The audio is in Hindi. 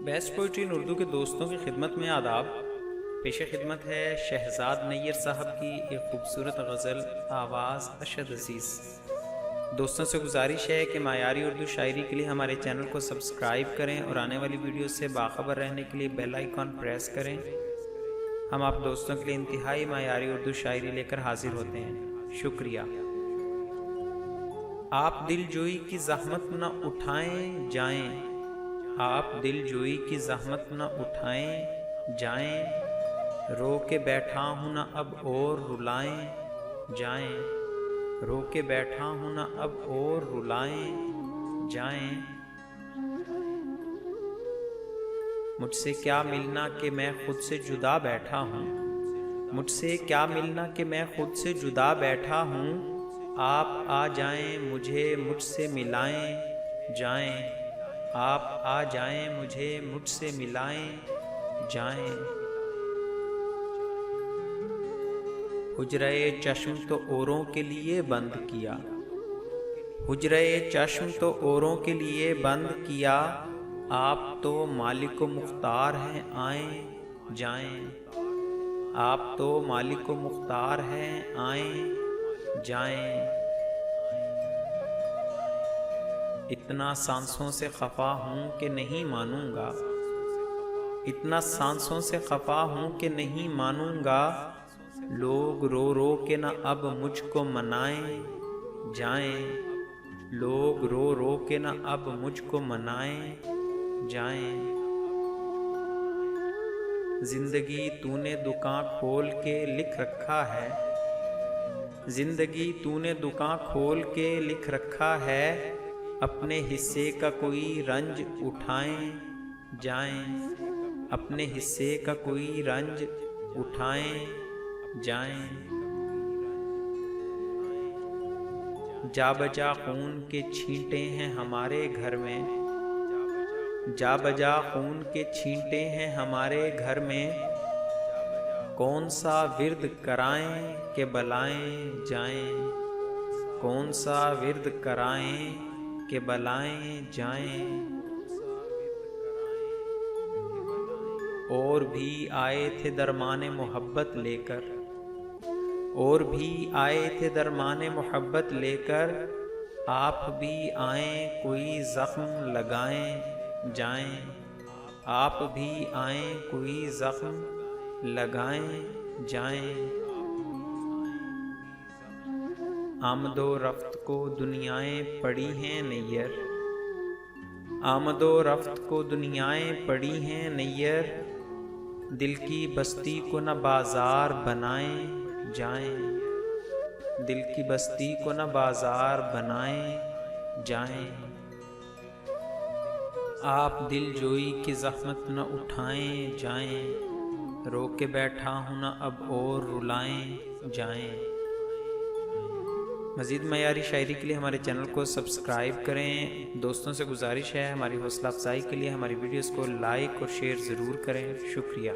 बेस्ट पोइट्री इन उर्दू के दोस्तों की खिदमत में आदाब। पेश खिदमत है शहजाद नैयर साहब की एक खूबसूरत गज़ल आवाज़ अशद अज़ीज़। दोस्तों से गुजारिश है कि मायारी उर्दू शायरी के लिए हमारे चैनल को सब्सक्राइब करें और आने वाली वीडियो से बाखबर रहने के लिए बेल आइकॉन प्रेस करें। हम आप दोस्तों के लिए इंतहाई मायारी उर्दू शायरी लेकर हाजिर होते हैं। शुक्रिया। आप दिलजोई की ज़हमत न उठाएं जाएं, आप दिलजोई की ज़हमत न उठाएं जाएं, रो के बैठा हूँ न अब और रुलाएं जाएं, रो के बैठा हूँ न अब और रुलाएं जाएं। मुझसे क्या मिलना कि मैं खुद से जुदा बैठा हूँ, मुझसे क्या मिलना कि मैं खुद से जुदा बैठा हूँ, आप आ जाएं मुझे मुझसे मिलाएं जाएं, आप आ जाएं मुझे मुझसे मिलाएं जाएं। हुजरे चश्म तो औरों के लिए बंद किया, हुजरे चश्म तो औरों के लिए बंद किया, आप तो मालिक व मुख्तार हैं आएं जाएं, आप तो मालिक व मुख्तार हैं आएं जाएं। इतना सांसों से खफा हूँ कि नहीं मानूंगा, इतना सांसों से खफा हूँ कि नहीं मानूंगा, लोग रो रो के न अब मुझको मनाएं जाएं, लोग रो रो के न अब मुझको मनाएं जाएं। जिंदगी तूने दुकान खोल के लिख रखा है, जिंदगी तूने दुकान खोल के लिख रखा है, अपने हिस्से का कोई रंज उठाएं जाएं, अपने हिस्से का कोई रंज उठाएं जाएं। जा बजा खून के छींटे हैं हमारे घर में, जा बजा खून के छींटे हैं हमारे घर में, कौन सा विर्द कराएं के बलाएं जाएं, कौन सा विर्द कराएं के बलाएं जाएं। और भी आए थे दरमाने मोहब्बत लेकर, और भी आए थे दरमाने मोहब्बत लेकर, आप भी आए कोई जख्म लगाएं जाएं, आप भी आए कोई जख्म लगाएं जाएं। आमदो रफ्त को दुनियाएं पड़ी हैं नैयर, आमदो रफ्त को दुनियाएं पड़ी हैं नैयर, दिल की बस्ती को न बाजार बनाएं जाएं, दिल की बस्ती को न बाजार बनाएं जाएं। आप दिलजोई की ज़हमत न उठाएं जाएं, रो के बैठा हूँ न अब और रुलाएं जाएं। मज़ीद मयारी शायरी के लिए हमारे चैनल को सब्सक्राइब करें। दोस्तों से गुजारिश है हमारी हौसला अफजाई के लिए हमारी वीडियोस को लाइक और शेयर ज़रूर करें। शुक्रिया।